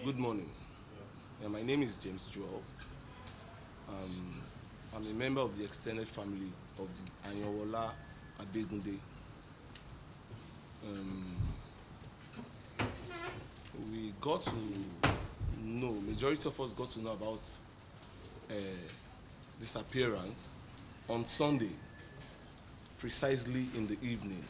Good morning. My name is James Joel. Um, I'm a member of the extended family of the Ayanwola Abegunde. Um, we got to know, majority of us got to know about uh, disappearance on Sunday, precisely in the evening.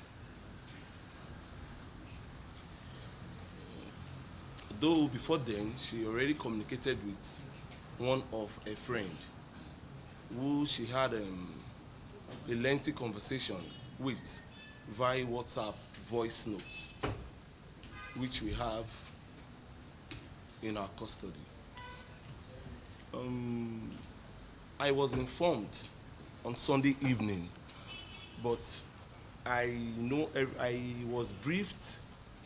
Though before then, she already communicated with one of a friend who she had a lengthy conversation with via WhatsApp voice notes, which we have in our custody. Um, I was informed on Sunday evening, but I was briefed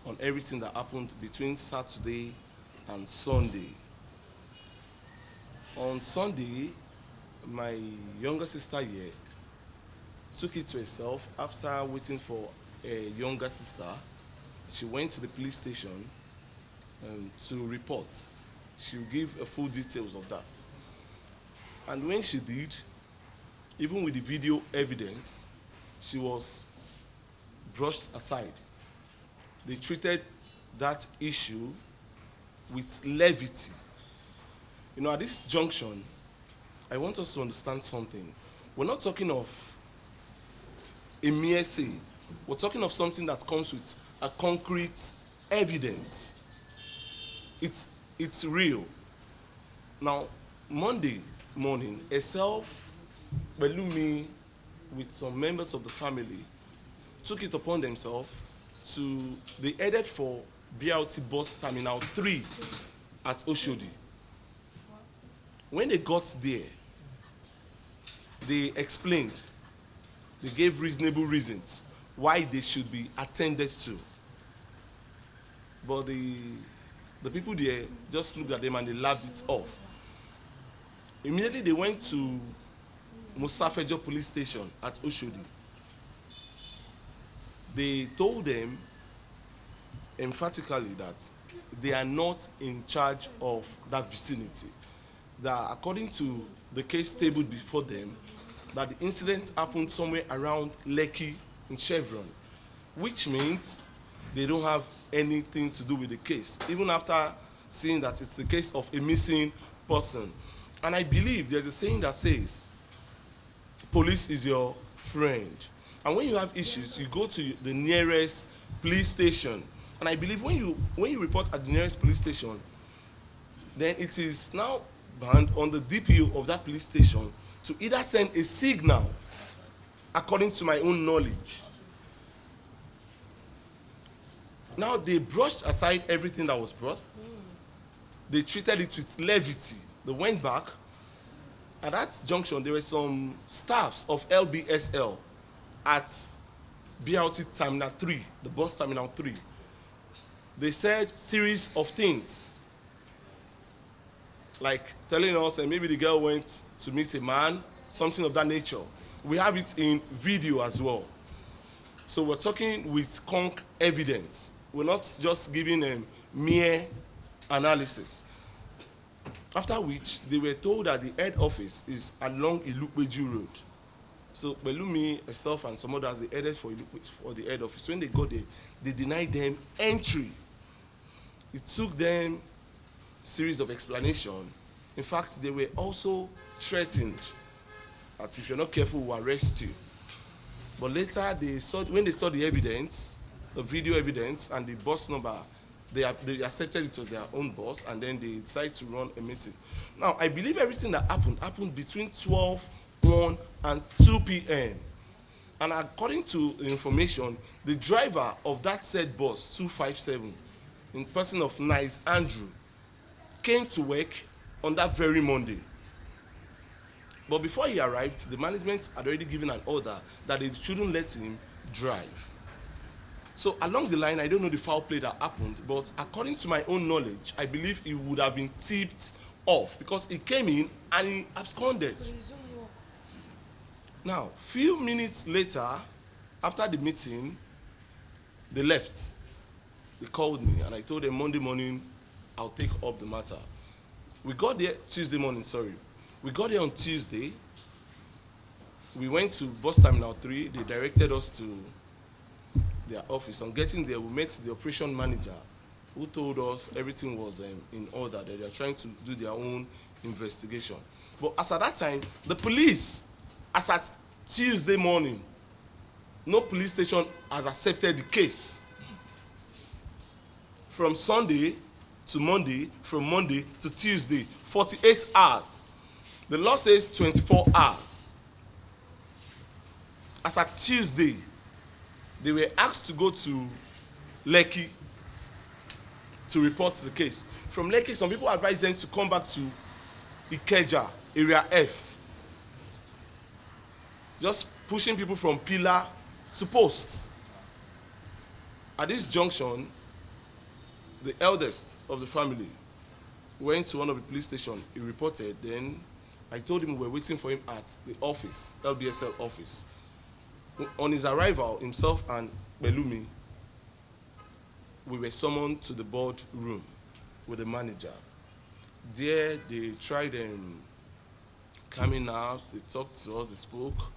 on everything that happened between Saturday and Sunday. On Sunday, my younger sister here took it to herself after waiting for a younger sister. She went to the police station to report. She will give a full details of that. And when she did, even with the video evidence, she was brushed aside. They treated that issue with levity. At this junction, I want us to understand something. We're not talking of a mere say. We're talking of something that comes with a concrete evidence. It's real. Now, Monday morning, herself, Belumi, with some members of the family, took it upon themselves they headed for BRT bus terminal 3 at Oshodi. When they got there, they explained, they gave reasonable reasons why they should be attended to. But the people there just looked at them and they laughed it off. Immediately they went to Musafejo police station at Oshodi. They told them emphatically that they are not in charge of that vicinity. That according to the case tabled before them, that the incident happened somewhere around Lekki in Chevron, which means they don't have anything to do with the case, even after seeing that it's the case of a missing person. And I believe there's a saying that says, police is your friend. And when you have issues, you go to the nearest police station. And I believe when you report at the nearest police station, then it is now banned on the DPO of that police station to either send a signal, according to my own knowledge. Now they brushed aside everything that was brought. They treated it with levity. They went back. At that junction, there were some staffs of LBSL at BRT Terminal 3, the bus Terminal 3. They said series of things, like telling us that maybe the girl went to meet a man, something of that nature. We have it in video as well. So we're talking with conk evidence. We're not just giving a mere analysis. After which, they were told that the head office is along Ilukbeju Road. So Belumi, herself, and some others, they headed for the head office. When they got there, they denied them entry. It took them a series of explanation. In fact, they were also threatened that if you're not careful, we'll arrest you. But later, when they saw the evidence, the video evidence, and the bus number, they accepted it was their own bus, and then they decided to run a meeting. Now, I believe everything that happened between 12, 1, and 2 p.m. And according to the information, the driver of that said bus, 257, in person of Nice Andrew, came to work on that very Monday. But before he arrived, the management had already given an order that they shouldn't let him drive. So along the line, I don't know the foul play that happened, but according to my own knowledge, I believe he would have been tipped off because he came in and he absconded. Now, few minutes later, after the meeting, they left. They called me and I told them Monday morning I'll take up the matter. We got there Tuesday morning, sorry. We got there on Tuesday. We went to bus terminal 3. They directed us to their office. On getting there, we met the operation manager who told us everything was in order, that they are trying to do their own investigation. But as at that time, the police, as at Tuesday morning, no police station has accepted the case. From Sunday to Monday, from Monday to Tuesday, 48 hours. The law says 24 hours. As at Tuesday, they were asked to go to Lekki to report the case. From Lekki, some people advised them to come back to Ikeja, Area F. Just pushing people from pillar to post. At this junction, the eldest of the family went to one of the police stations. He reported. Then I told him we were waiting for him at the office, LBSL office. On his arrival, himself and Belumi, we were summoned to the board room with the manager. There, they tried coming out. They talked to us. They spoke.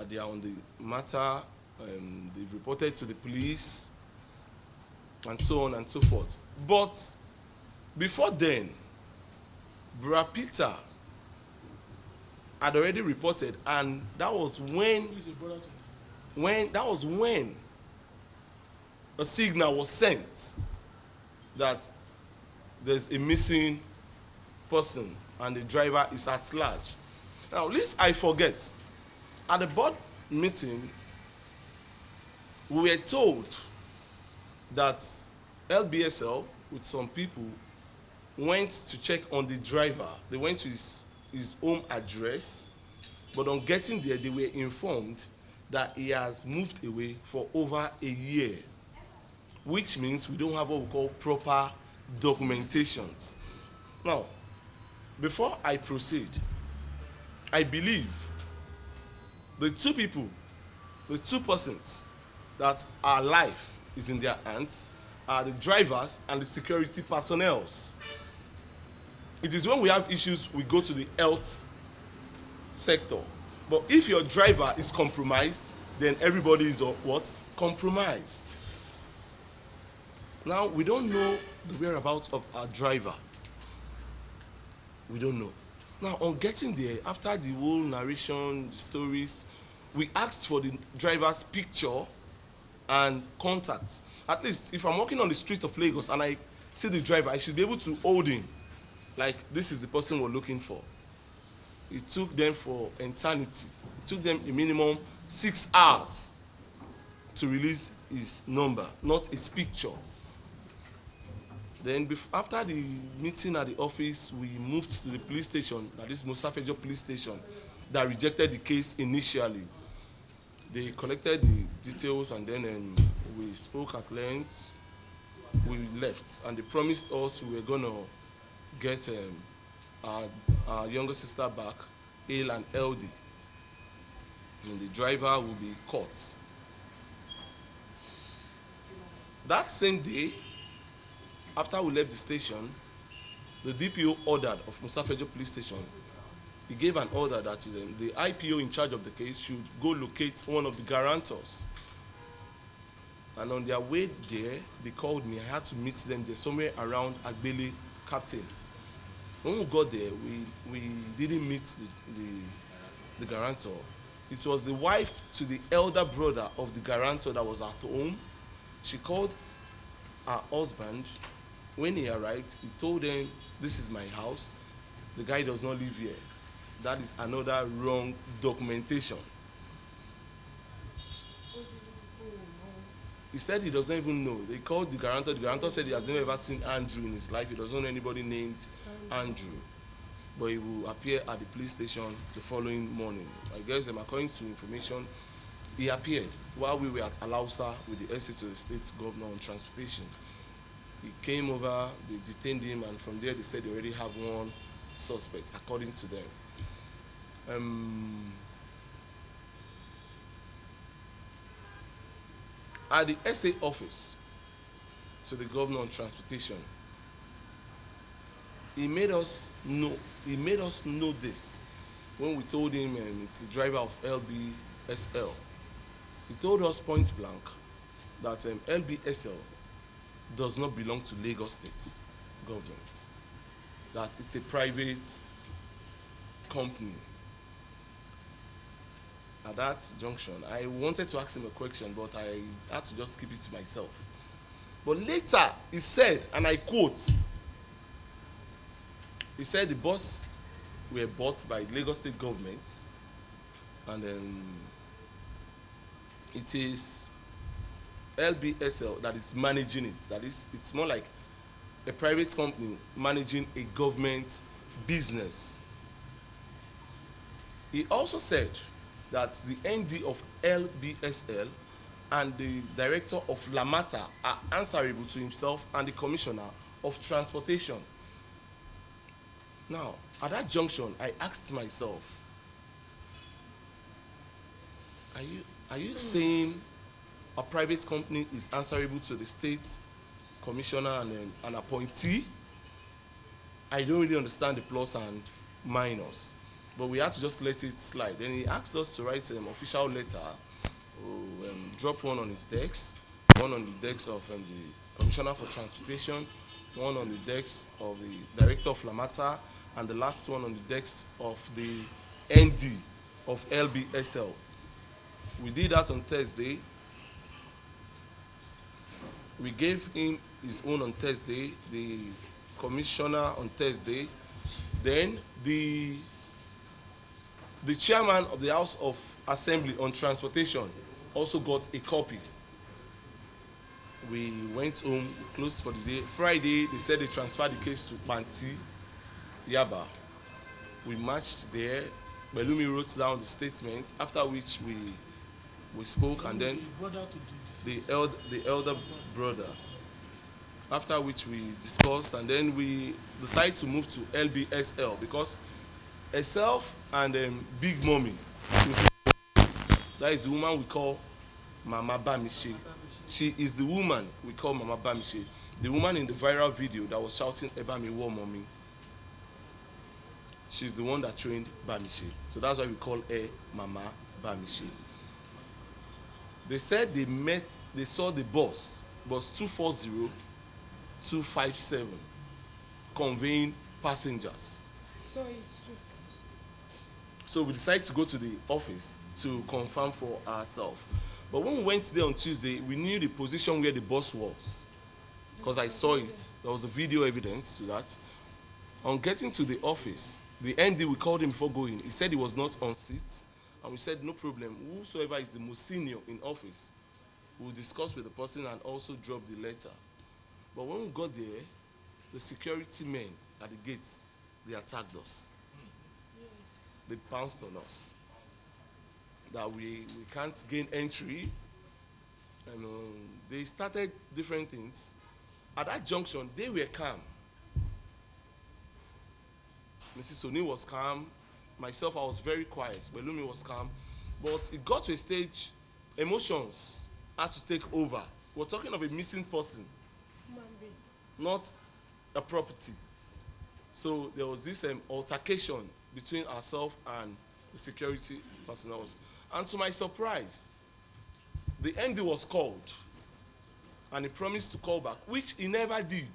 They are on the matter. They've reported to the police, and so on and so forth. But before then, Bra Peter had already reported, and that was when a signal was sent that there's a missing person and the driver is at large. Now, lest I forget, at the board meeting, we were told that LBSL, with some people, went to check on the driver. They went to his home address, but on getting there, they were informed that he has moved away for over a year, which means we don't have what we call proper documentations. Now, before I proceed, I believe the two persons that our life is in their hands are the drivers and the security personnel. It is when we have issues we go to the health sector. But if your driver is compromised, then everybody is what? Compromised. Now, we don't know the whereabouts of our driver. We don't know. Now, on getting there, after the whole narration, the stories, we asked for the driver's picture and contacts. At least, if I'm walking on the street of Lagos and I see the driver, I should be able to hold him. Like, this is the person we're looking for. It took them for eternity. It took them a minimum 6 hours to release his number, not his picture. Then after the meeting at the office, we moved to the police station, that is Musafejo police station, that rejected the case initially. They collected the details and then we spoke at length. We left and they promised us we were going to get our younger sister back, hale and healthy. And the driver will be caught. That same day, after we left the station, the DPO ordered of Musafejo police station, he gave an order that is, the IPO in charge of the case should go locate one of the guarantors. And on their way there, they called me. I had to meet them there, somewhere around Agbele Captain. When we got there, we didn't meet the guarantor. It was the wife to the elder brother of the guarantor that was at home. She called her husband. When he arrived, he told them, "This is my house. The guy does not live here." That is another wrong documentation. He said he doesn't even know. They called the guarantor. The guarantor said he has never ever seen Andrew in his life. He doesn't know anybody named Andrew. But he will appear at the police station the following morning. I guess according to information, he appeared while we were at Alausa with the essay to the state governor on transportation. He came over, they detained him, and from there they said they already have one suspect, according to them. At the SA office to the governor on transportation, he made us know this when we told him it's the driver of LBSL. He told us point blank that LBSL does not belong to Lagos State government, that it's a private company. At that junction, I wanted to ask him a question, but I had to just keep it to myself. But later, he said, and I quote, he said the bus were bought by Lagos State government, and it is LBSL that is managing it. That is, it's more like a private company managing a government business. He also said that the MD of LBSL and the director of Lamata are answerable to himself and the commissioner of transportation. Now, at that junction, I asked myself, are you saying a private company is answerable to the state commissioner and an appointee? I don't really understand the plus and minus, but we had to just let it slide. Then he asked us to write an official letter, drop one on his desk, one on the desk of the commissioner for transportation, one on the desk of the director of Lamata, and the last one on the desk of the ND of LBSL. We did that on Thursday. We gave him his own on Thursday, the commissioner on Thursday. Then the chairman of the House of Assembly on transportation also got a copy. We went home, closed for the day. Friday, they said they transferred the case to Panti, Yaba. We marched there. Belumi wrote down the statement, after which we spoke, and then the elder brother, after which we discussed, and then we decided to move to LBSL because herself and Big Mommy, that is the woman we call Mama Bamishe. She is the woman we call Mama Bamishe, the woman in the viral video that was shouting Ebami War Mommy. She's the one that trained Bamishe, so that's why we call her Mama Bamishe. They said they saw the bus 240257, conveying passengers. So it's true. So we decided to go to the office to confirm for ourselves. But when we went there on Tuesday, we knew the position where the bus was, because I saw it. There was a video evidence to that. On getting to the office, the MD, we called him before going. He said he was not on seats. And we said, no problem. Whosoever is the most senior in office, we'll discuss with the person and also drop the letter. But when we got there, the security men at the gates, they attacked us. Yes. They pounced on us. That we can't gain entry. And they started different things. At that junction, they were calm. Mrs. Oni was calm. Myself, I was very quiet. Belumi was calm. But it got to a stage, emotions had to take over. We're talking of a missing person, Human being. not a property. So there was this altercation between ourselves and the security personnel. And to my surprise, the MD was called. And he promised to call back, which he never did.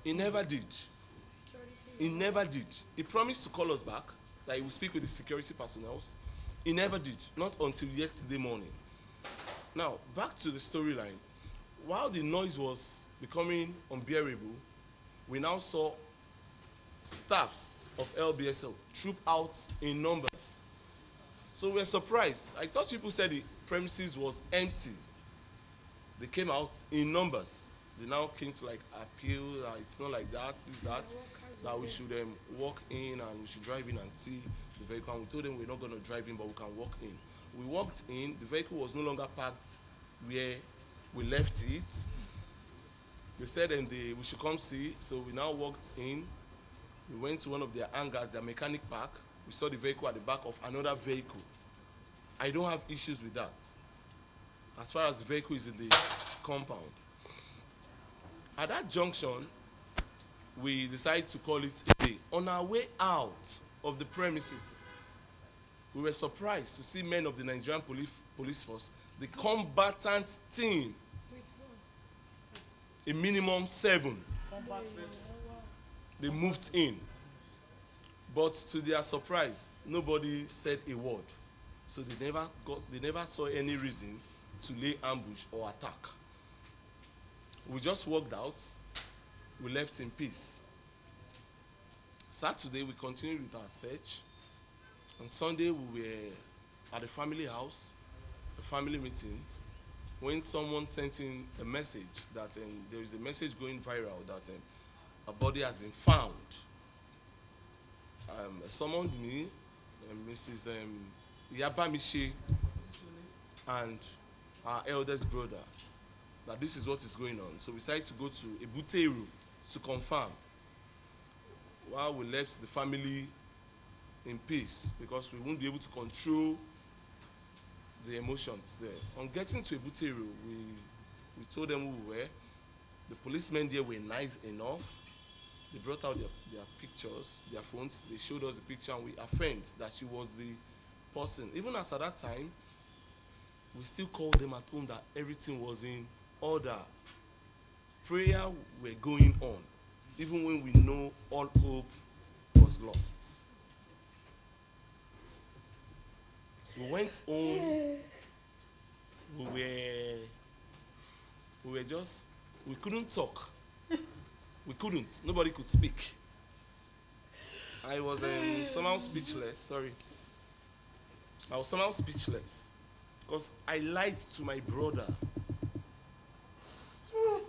He never did. He never did. He promised to call us back, that he will speak with the security personnel. He never did, not until yesterday morning. Now, back to the storyline. While the noise was becoming unbearable, we now saw staffs of LBSL troop out in numbers. So we were surprised. I thought people said the premises was empty. They came out in numbers. They now came to appeal that it's not like that, it's that we should walk in and we should drive in and see the vehicle. And we told them we're not going to drive in, but we can walk in. We walked in, the vehicle was no longer parked where we left it. They said we should come see, so we now walked in. We went to one of their hangars, their mechanic park. We saw the vehicle at the back of another vehicle. I don't have issues with that, as far as the vehicle is in the compound. At that junction, we decided to call it a day. On our way out of the premises, we were surprised to see men of the Nigerian police force, the combatant team, With God. a minimum 7. Combat men. They moved in. But to their surprise, nobody said a word. So they never saw any reason to lay ambush or attack. We just walked out. We left in peace. Saturday, we continued with our search. On Sunday, we were at the family house, a family meeting, when someone sent in a message that there is a message going viral that a body has been found. Summoned me, Mrs. Bamishe and our eldest brother, that this is what is going on. So we decided to go to Ebuteru to confirm. While we left the family in peace, because we won't be able to control the emotions there. On getting to Ebuteru, we told them who we were. The policemen there were nice enough. They brought out their pictures, their phones. They showed us the picture, and we affirmed that she was the person. Even as at that time, we still called them at home that everything was in order. Prayer were going on, even when we know all hope was lost. We went home. We couldn't talk. We couldn't. Nobody could speak. I was somehow speechless. Sorry. I was somehow speechless because I lied to my brother.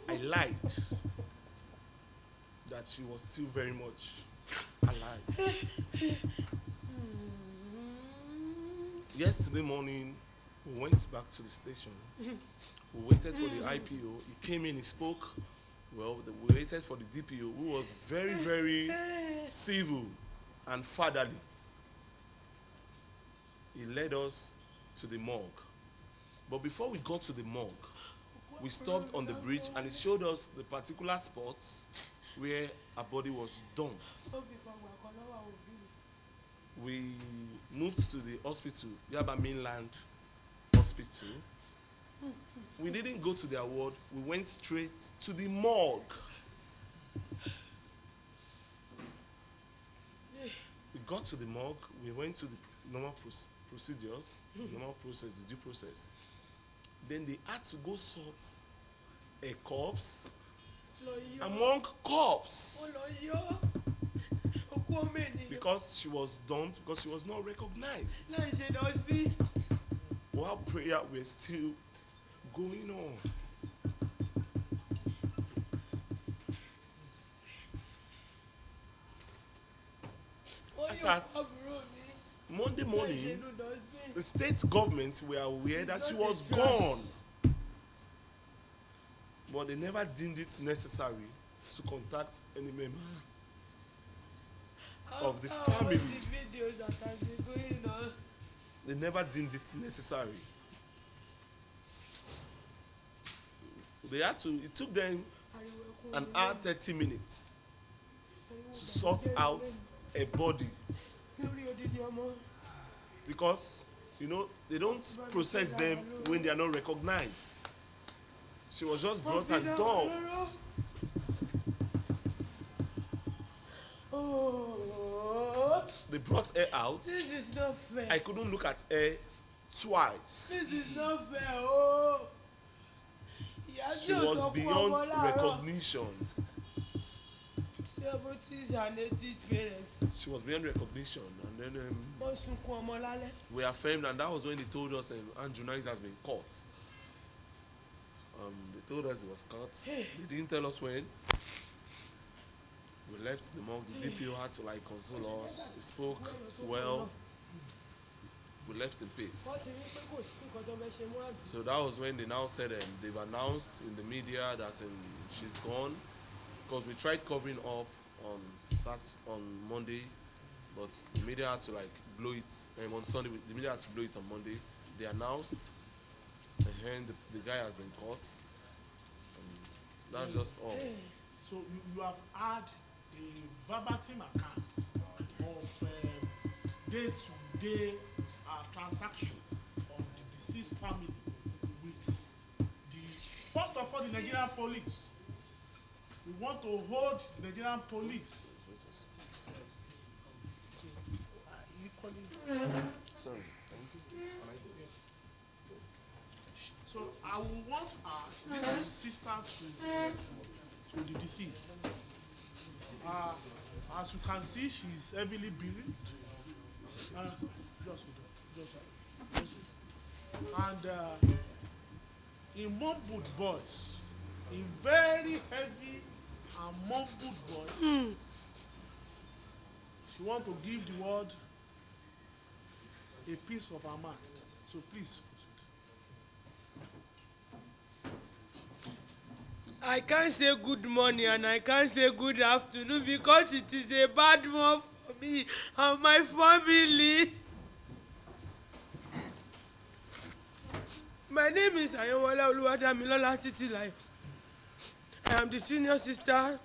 I lied that she was still very much alive. Yesterday morning, we went back to the station. We waited for the IPO. He came in, he spoke. Well, we waited for the DPO, who was very, very civil and fatherly. He led us to the morgue. But before we got to the morgue, we stopped on the bridge and it showed us the particular spots where a body was dumped. We moved to the hospital, Yaba Mainland Hospital. We didn't go to their ward, we went straight to the morgue. We got to the morgue, we went to the normal procedures, normal process, the due process. Then they had to go sort a corpse among corpse. Because she was dumped, because she was not recognized. While prayer was still going on. As at Monday morning, the state government were aware that she was gone. But they never deemed it necessary to contact any member of the family. They never deemed it necessary. It took them an hour 30 minutes to sort out a body. Because, they don't process them when they are not recognized. She was just brought and dumped. They brought her out. This is not fair. I couldn't look at her twice. This is not fair. She was beyond recognition. She was beyond recognition. And then we affirmed, and that was when they told us Anjunais has been caught. They told us it was caught. They didn't tell us when. We left the morgue. The DPO had to console us. He spoke well. We left in peace. So that was when they now said they've announced in the media that she's gone. Because we tried covering up on Monday, but the media had to blow it. On Sunday, the media had to blow it on Monday. They announced, and the guy has been caught. That's just all. So you have had a verbatim account of day-to-day transaction of the deceased family with the first of all the Nigerian police. We want to hold the Nigerian police equally. Sorry. So I will want this sister to the deceased. As you can see, she is heavily bereaved. And in mumbled voice, in very heavy and mumbled voice, she want to give the world a piece of her mind. So please proceed. I can't say good morning and I can't say good afternoon because it is a bad one for me and my family. My name is Ayanwola Oluwadamilola Titilayo. I am the senior sister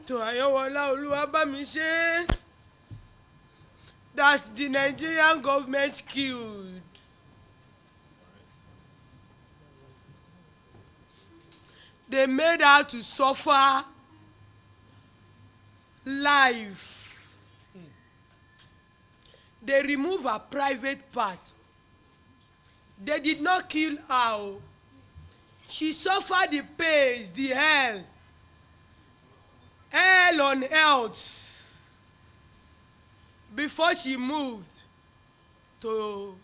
to Ayanwola Bamishe that the Nigerian government killed. They made her to suffer life. They removed her private part. They did not kill her. She suffered the pains, the hell on earth before she moved to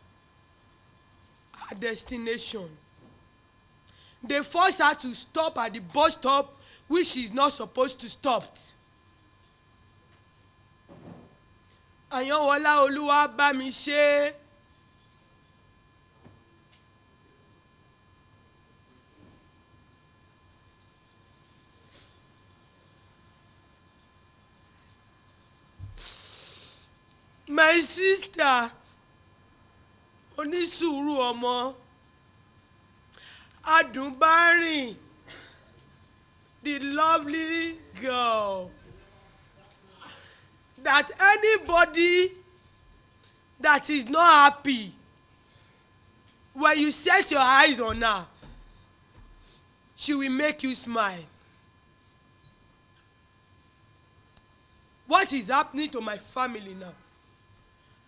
her destination. They forced her to stop at the bus stop which she's not supposed to stop. Ayanwola Oluwabamishe my sister onísùúrù ọmọ Adunbarin, the lovely girl that anybody that is not happy when you set your eyes on her, she will make you smile. What is happening to my family now?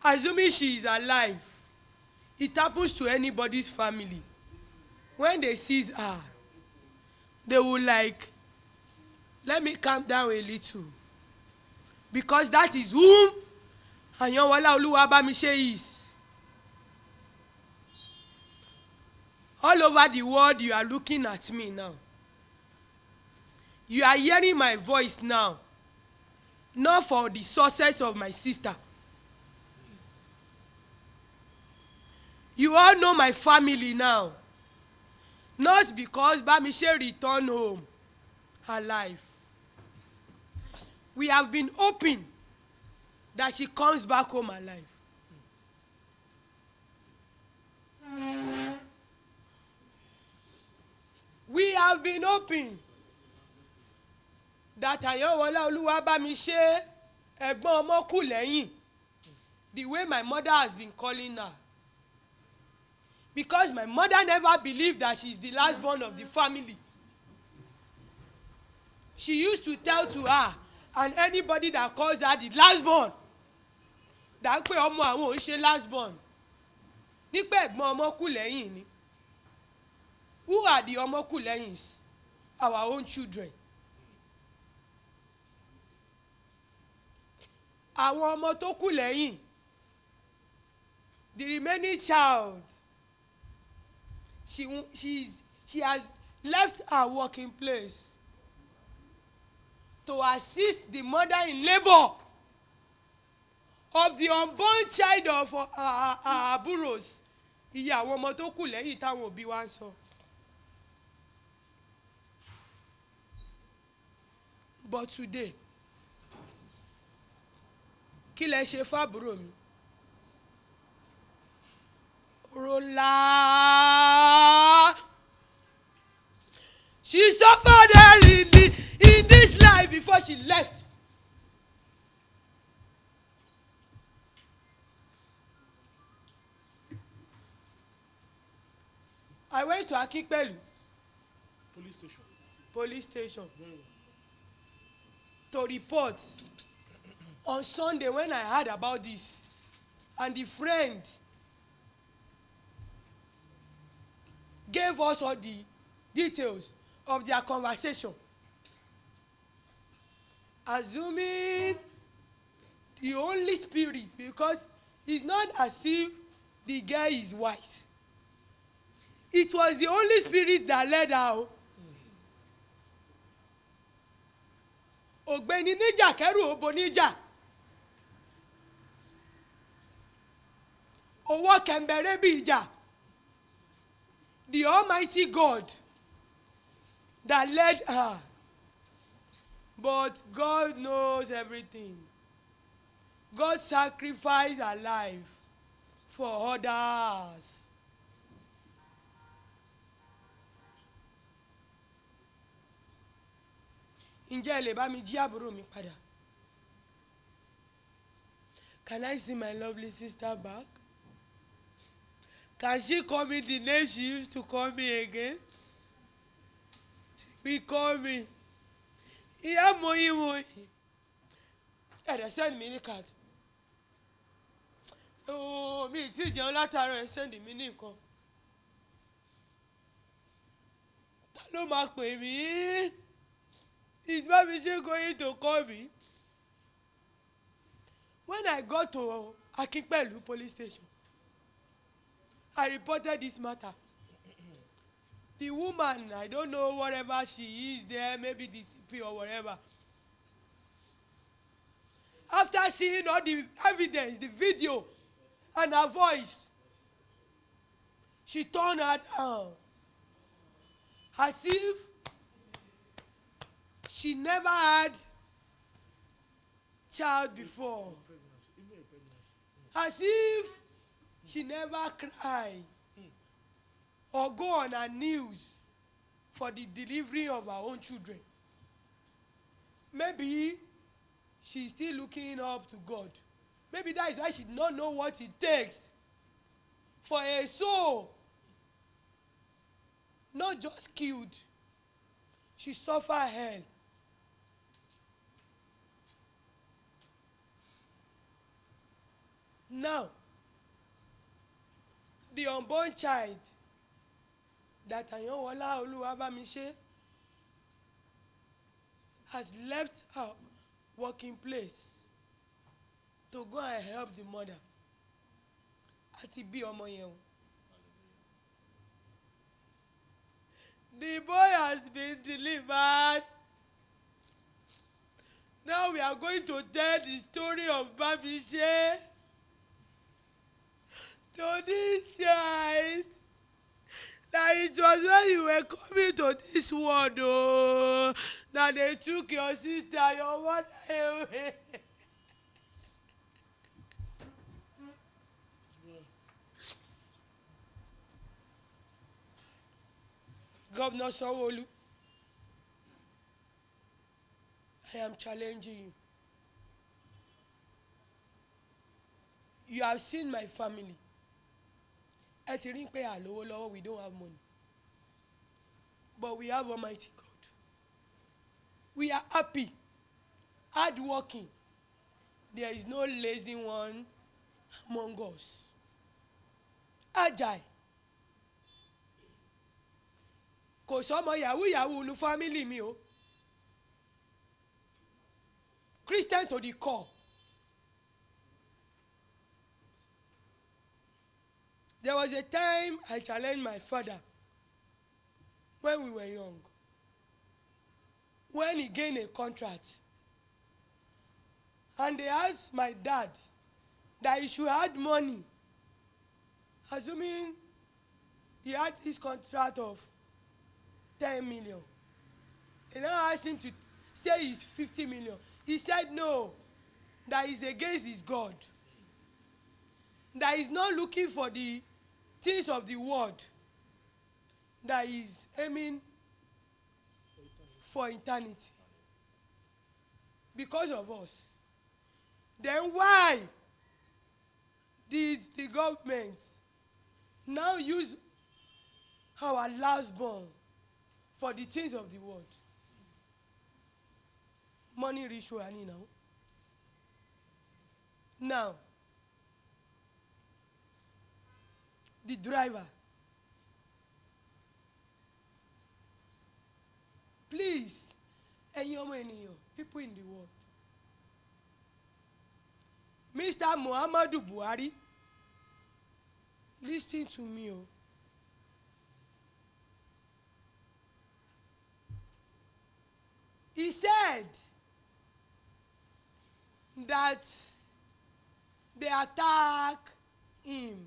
Assuming she is alive, it happens to anybody's family. When they seize her, they will like, let me calm down a little. Because that is whom Ayanwola Oluwabamishe is. All over the world, you are looking at me now. You are hearing my voice now. Not for the success of my sister. You all know my family now. Not because Bamishe returned home alive. We have been hoping that she comes back home alive. We have been hoping that Ayanwola Oluwabamishe ẹ̀gbọ́n ọmọ kù lẹ́yìn, the way my mother has been calling her. Because my mother never believed that she is the last born of the family. She used to tell to her and anybody that calls her the last born, that pé ọmọ àwọn ò ń ṣe last born. Nípa ẹ̀gbọ́n ọmọ kù lẹ́yìn ni. Who are the ọmọ kù lẹ́yìns? Our own children. Àwọn ọmọ tó kù lẹ́yìn, the remaining child, she has left her working place to assist the mother in labor of the unborn child of her àbúròs. Iye àwọn ọmọ tó kù lẹ́yìn táwọn òbí wa ń sọ. But today, kí lẹ ṣe fábúrò mi? She suffered hell in this life before went to Akinpelu Police station. police station Very well. to report on Sunday when I heard about this, and the friend gave us all the details of their conversation, assuming the Holy Spirit, because it's not as if the guy is wise. It was the Holy Spirit that led her. Ògbéni níjà kẹ́rù òbò níjà. Owó kẹ̀mbẹ̀rẹ̀ bí ìjà. The Almighty God that led her. But God knows everything. God sacrificed her life for others. Ǹjẹ́ ẹ lè bá mi jí àbúrò mi padà? Can I see my lovely sister back? Can she call me the name she used to call me again? She will call me. Ìyá Moyin Moyin. Ẹ̀rẹ̀ send mi ní card. Ooo mi ì tí ì jẹun látàárọ̀ ẹ̀ send mi ní nǹkan. Ta ló máa pè mí? Is Bamishe going to call me? When I got to Akinpelu police station, I reported this matter. The woman, I don't know whatever she is there, maybe the CP or whatever. After seeing all the evidence, the video, and her voice, she turned her down. As if she never had child before. Pregnancy. Even a pregnancy. As if she never cried or go on her knees for the delivery of her own children. Maybe she's still looking up to God. Maybe that is why she did not know what it takes for a soul not just killed, she suffered hell. Now, the unborn child that Ayanwola Bamishe has left her working place to go and help the mother. Àti bí ọmọ yẹn o. The boy has been delivered. Now we are going to tell the story of Bamishe to this child. That it was when you were coming to this world, oh, that they took your sister, your mother away. Governor Sanwo-Olu, I am challenging you. You have seen my family. Ẹ ti rí pé àlówó lọ́wọ́, we don't have money. But we have Almighty God. We are happy, hardworking. There is no lazy one among us. Agile. Kò sọ́mọ yahoo nu family mi o. Christian to the core. There was a time I challenged my father when we were young. When he gained a contract. And they asked my dad that he should add money. Assuming he had this contract of 10 million. They now asked him to say it's 50 million. He said no, that is against his God. That is not looking for the things of the world. That is aiming for eternity. Because of us. Then why did the government now use our last born for the things of the world. Money reach where I need now. Now, the driver, please, ẹ̀yin ọmọ ènìyàn, people in the world, Mr. Muhammadu Buhari, listen to me o. He said that they attack him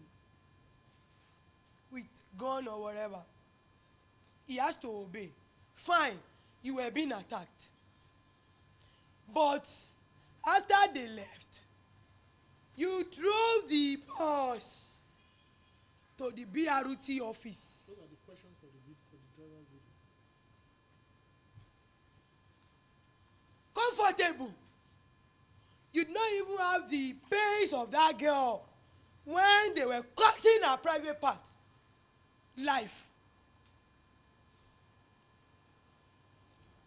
with gun or whatever. He has to obey. Fine, you were being attacked. But after they left, you drove the bus to the BRT office. Those are the questions for the driver video. Comfortable. You did not even have the pace of that girl when they were cutting her private part. Life.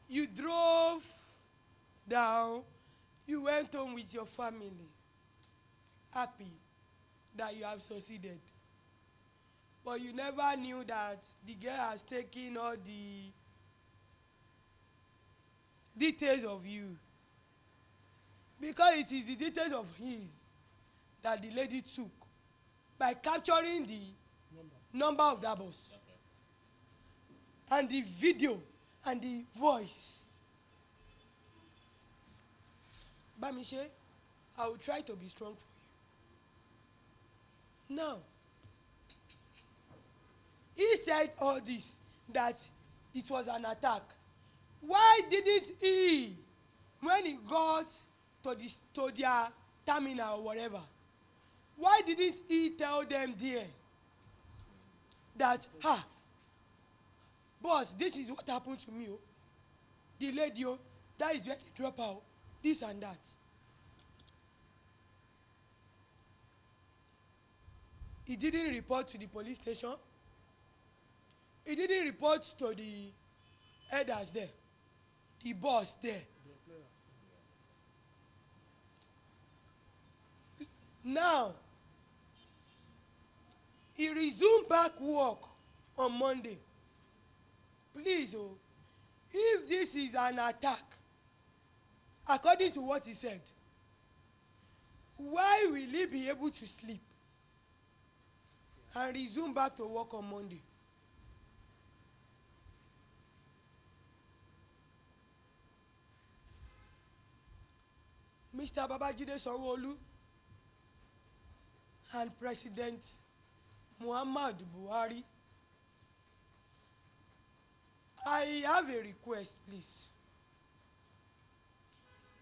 You drove down, you went home with your family, happy that you have succeeded. But you never knew that the girl has taken all the details of you. Because it is the details of his that the lady took by capturing the number of that bus. And the video and the voice. Bamishe, I will try to be strong for you. Now, he said all this, that it was an attack. Why didn't he, when he got to their terminal or whatever, why didn't he tell them there that, boss, this is what happened to me, oh. The lady, oh, that is where they drop out, this and that. He didn't report to the police station. He didn't report to the elders there, the boss there. Now, he resumed back work on Monday. Please, oh, if this is an attack, according to what he said, why will he be able to sleep and resume back to work on Monday? Mr. Babajide Sanwo-Olu and President Muhammadu Buhari, I have a request, please.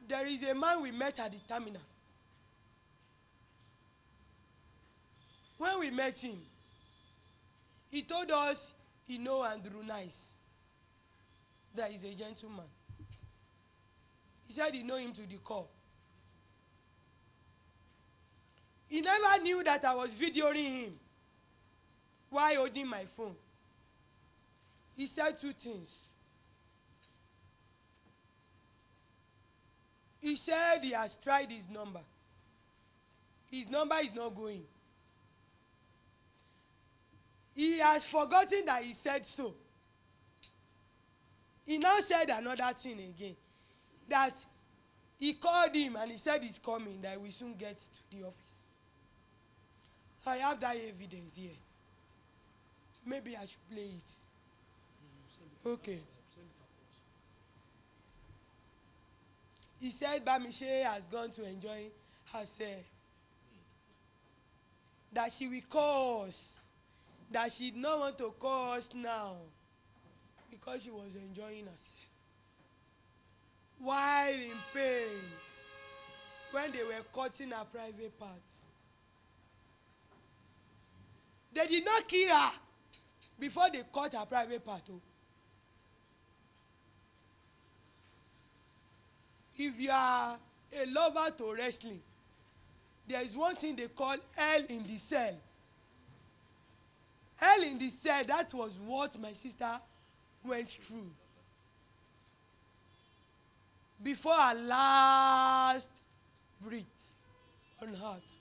There is a man we met at the terminal. When we met him, he told us he know Andrew Nice. That is a gentleman. He said he know him to the core. He never knew that I was videoing him while holding my phone. He said two things. He said he has tried his number. His number is not going. He has forgotten that he said so. He now said another thing again. That he called him and he said he's coming, that we soon get to the office. I have that evidence here. Maybe I should play it. Okay. He said Bamishe has gone to enjoy herself. That she will call us. That she did not want to call us now. Because she was enjoying herself. While in pain. When they were cutting her private parts. They did not kill her before they cut her private part. Oh. If you are a lover to wrestling, there is one thing they call hell in the cell. Hell in the cell, that was what my sister went through before her last breath on earth.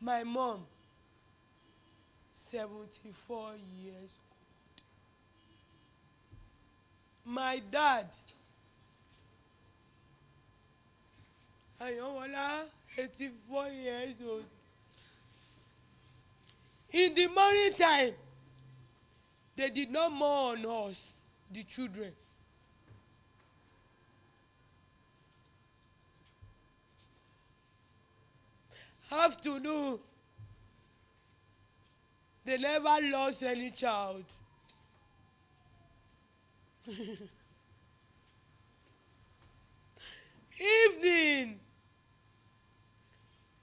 My mom, 74 years old. My dad, Ayanwola, 84 years old. In the morning time, they did not mourn us, the children. Afternoon, they never lost any child. Evening,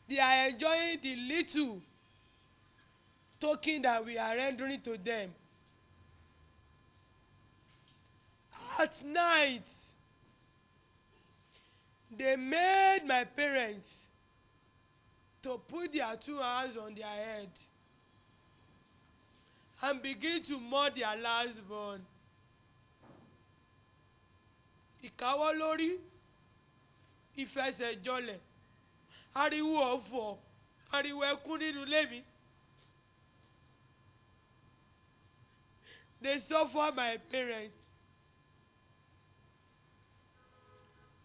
they are enjoying the little token that we are rendering to them. At night, they made my parents to put their two hands on their head and begin to mourn their last born. Ìkáwọ́ lórí, ìfẹsẹ̀jọlẹ̀, ariwo ọ̀fọ̀, ariwo ẹkún nínú ilé mi. They suffer my parents.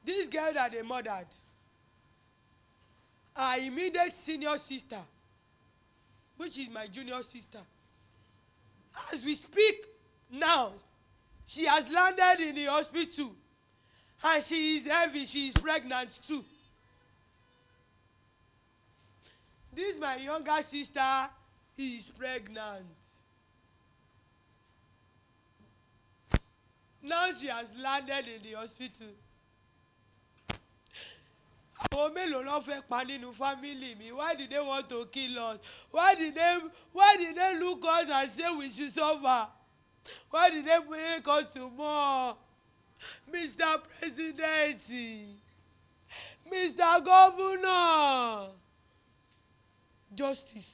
This girl that they murdered, our immediate senior sister, which is my junior sister, as we speak now, she has landed in the hospital and she is heavy, she is pregnant too. This my younger sister is pregnant. Now she has landed in the hospital. Àwọn mélòó ló fẹ́ pa nínú family mi? Why did they want to kill us? Why did they look us and say we should suffer? Why did they make us to mourn? Mr. President, Mr. Governor, justice.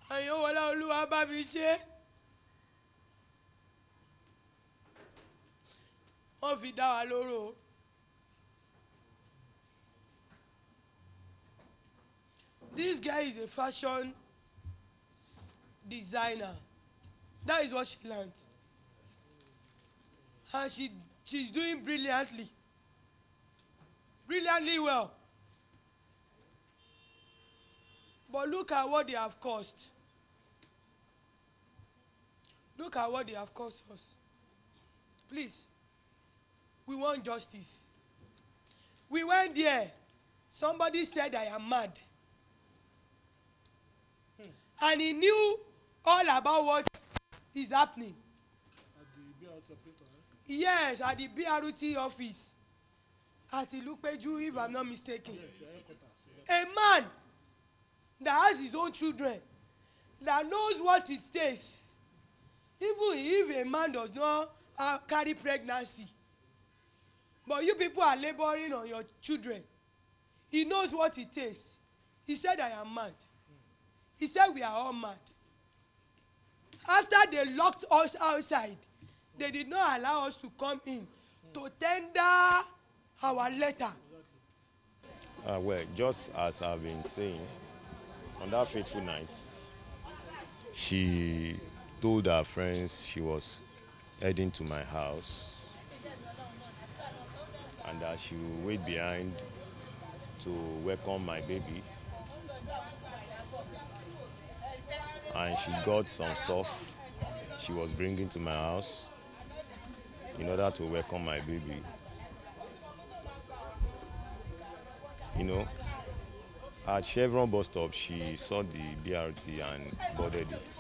Ayanwola Olúwa Bamishe. Wọ́n fi dá wa lóró. This guy is a fashion designer. That is what she learned. And she's doing brilliantly. Brilliantly well. But look at what they have caused. Look at what they have caused us. Please, we want justice. We went there. Somebody said I am mad. And he knew all about what is happening. At the BRT operator, Yes, at the BRT office. At Ilupeju, if I'm not mistaken. Yes, the headquarters. A man that has his own children, that knows what it takes. Even if a man does not carry pregnancy, but you people are laboring on your children, he knows what it takes. He said, I am mad. He said, we are all mad. After they locked us outside, they did not allow us to come in to tender our letter. Well, just as I've been saying, on that fateful night, she told her friends she was heading to my house and that she would wait behind to welcome my baby. And she got some stuff she was bringing to my house in order to welcome my baby. You know, at Chevron bus stop, she saw the BRT and boarded it.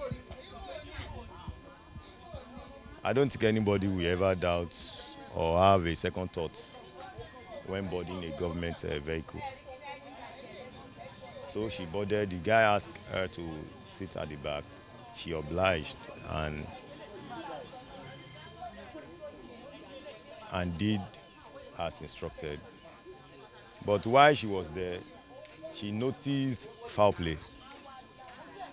I don't think anybody will ever doubt or have a second thought when boarding a government vehicle. So she boarded. The guy asked her to sit at the back. She obliged and did as instructed. But while she was there, she noticed foul play.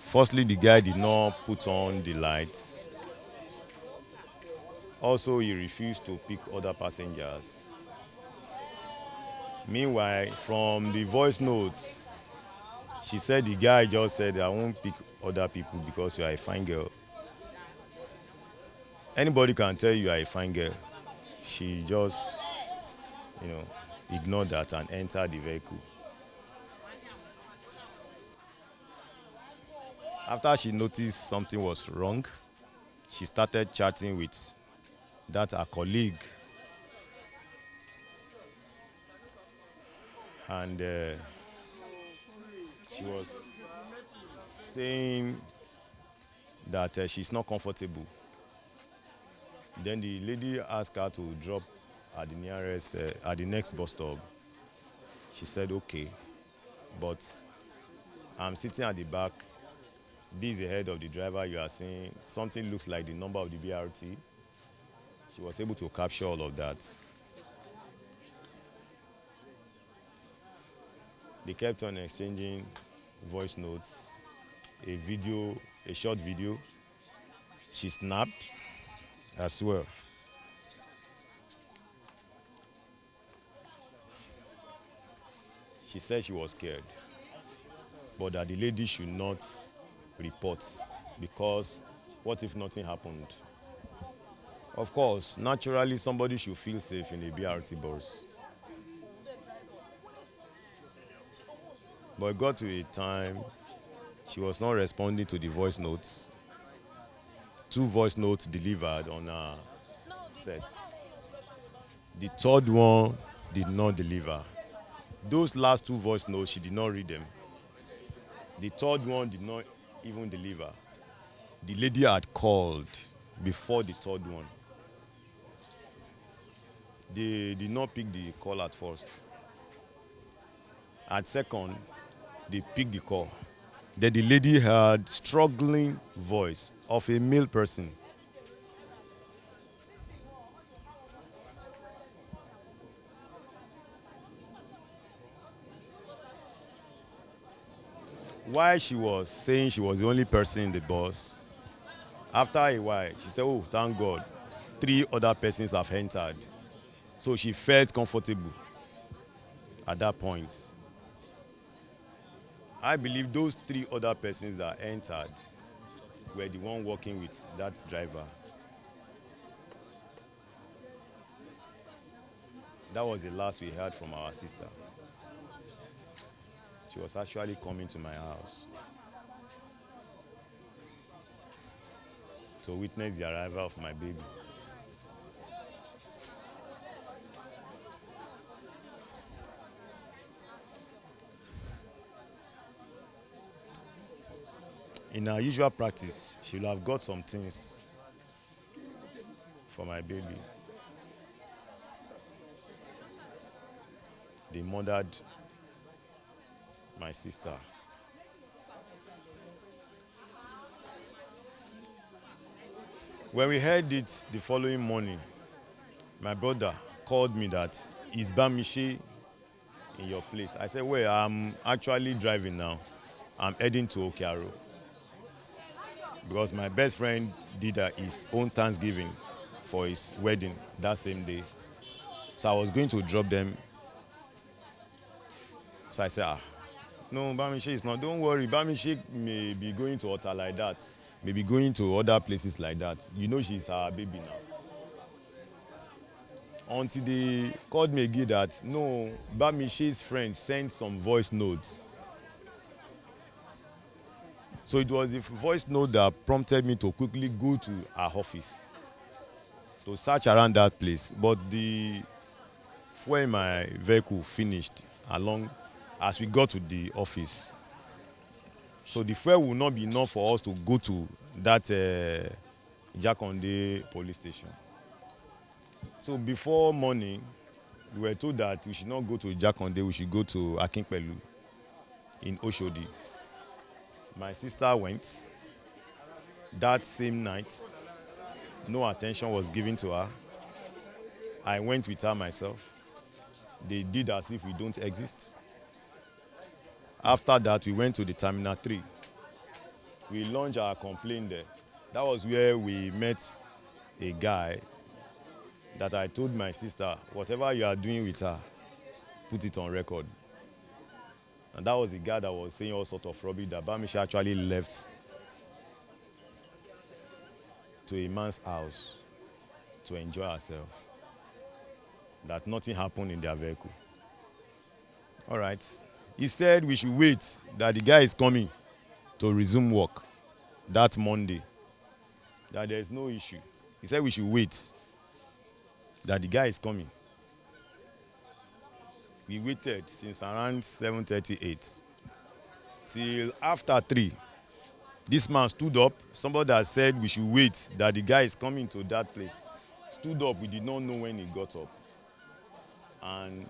Firstly, the guy did not put on the lights. Also, he refused to pick other passengers. Meanwhile, from the voice notes, she said the guy just said, I won't pick other people because you are a fine girl. Anybody can tell you are a fine girl. She just, you know, ignored that and entered the vehicle. After she noticed something was wrong, she started chatting with that her colleague. And she was saying that she's not comfortable. Then the lady asked her to drop at the next bus stop. She said, okay, but I'm sitting at the back. This is the head of the driver you are seeing. Something looks like the number of the BRT. She was able to capture all of that. They kept on exchanging voice notes, a short video. She snapped as well. She said she was scared, but that the lady should not report because what if nothing happened? Of course, naturally somebody should feel safe in a BRT bus. But it got to a time she was not responding to the voice notes. 2 voice notes delivered on her set. The third one did not deliver. Those last 2 voice notes, she did not read them. The third one did not even deliver. The lady had called before the third one. They did not pick the call at first. At second, they picked the call. Then the lady heard struggling voice of a male person. While she was saying she was the only person in the bus, after a while, she said, oh, thank God, 3 other persons have entered. So she felt comfortable at that point. I believe those 3 other persons that entered were the one working with that driver. That was the last we heard from our sister. She was actually coming to my house to witness the arrival of my baby. In her usual practice, she will have got some things for my baby. They murdered my sister. When we heard it the following morning, my brother called me that, is Bamishe in your place? I said, well, I'm actually driving now. I'm heading to Okearo. Because my best friend did his own Thanksgiving for his wedding that same day. So I was going to drop them. So I said, no, Bamishe is not. Don't worry, Bamishe may be going to Ota like that. Maybe going to other places like that. You know she's our baby now. Until they called me again that, no, Bamishe's friend sent some voice notes. So it was the voice note that prompted me to quickly go to our office to search around that place. But the fuel in my vehicle finished along as we got to the office. So the fuel will not be enough for us to go to that Jakonde police station. So before morning, we were told that we should not go to Jakonde, we should go to Akinpelu in Oshodi. My sister went that same night. No attention was given to her. I went with her myself. They did as if we don't exist. After that, we went to the Terminal 3. We launched our complaint there. That was where we met a guy that I told my sister, whatever you are doing with her, put it on record. And that was the guy that was saying all sorts of rubbish that Bamishe actually left to a man's house to enjoy herself. That nothing happened in their vehicle. All right. He said we should wait, that the guy is coming to resume work that Monday, that there is no issue. He said we should wait, that the guy is coming. We waited since around 7:38 till after 3. This man stood up. Somebody that said we should wait, that the guy is coming to that place, stood up. We did not know when he got up. And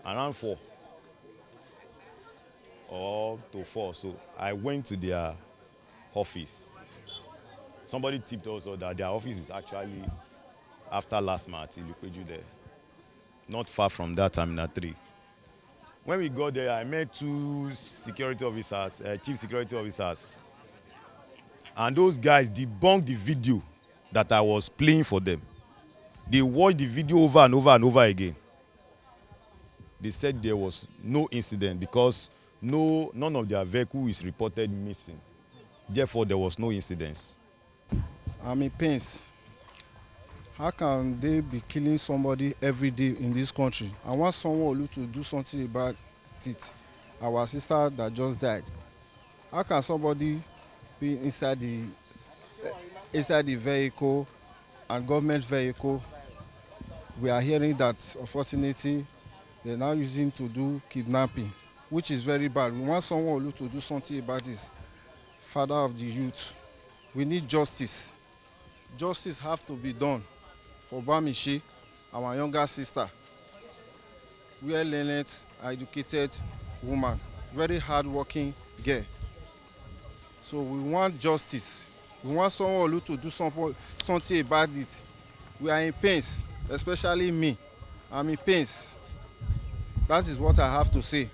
around 4 or to 4, so I went to their office. Somebody tipped us that their office is actually after last March, Ilupeju there, not far from that Terminal 3. When we got there, I met 2 security officers, chief security officers, and those guys debunked the video that I was playing for them. They watched the video over and over and over again. They said there was no incident because none of their vehicle is reported missing. Therefore, there was no incidents. I'm in pains. How can they be killing somebody every day in this country? I want someone to do something about it. Our sister that just died. How can somebody be inside the vehicle and government vehicle? We are hearing that unfortunately they're now using to do kidnapping, which is very bad. We want someone to do something about this. Father of the youth, we need justice. Justice has to be done for Bamishe, our younger sister. We are learned, educated woman, very hard-working girl. So we want justice. We want someone to do something about it. We are in pains, especially me. I'm in pains. That is what I have to say.